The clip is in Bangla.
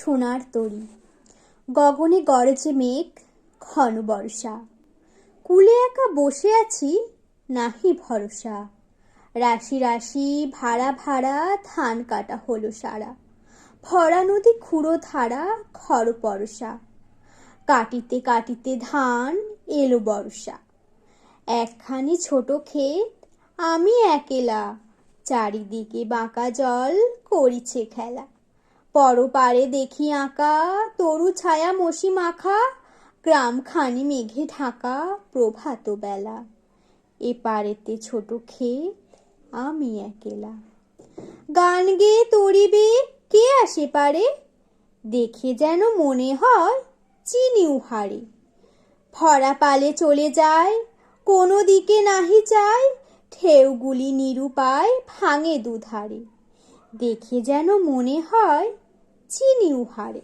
সোনার তরী। গগনে গরজে মেঘ, ঘন বর্ষা। কুলে একা বসে আছি, নাহি ভরসা। রাশি রাশি ভাড়া ভাড়া ধান কাটা হলো সারা। ভরা নদী খুঁড়ো ধারা, খর পরশা। কাটিতে কাটিতে ধান এলো বর্ষা। একখানি ছোট ক্ষেত, আমি একেলা। চারিদিকে বাঁকা জল করিছে খেলা। পরপারে দেখি আঁকা, তরু ছায়া মসি মাখা। গ্রামখানি মেঘে ঢাকা, প্রভাত বেলা। এপারেতে ছোট ক্ষেত, আমি একেলা। গান গেয়ে তরিবে কে আসে পারে? দেখে যেন মনে হয় চিনি উহারে। ভরা পালে চলে যায়, কোনো দিকে নাহি চায়। ঢেউগুলি নিরুপায় ভাঙে দুধারে। দেখে যেন মনে হয় চিনি উহারে।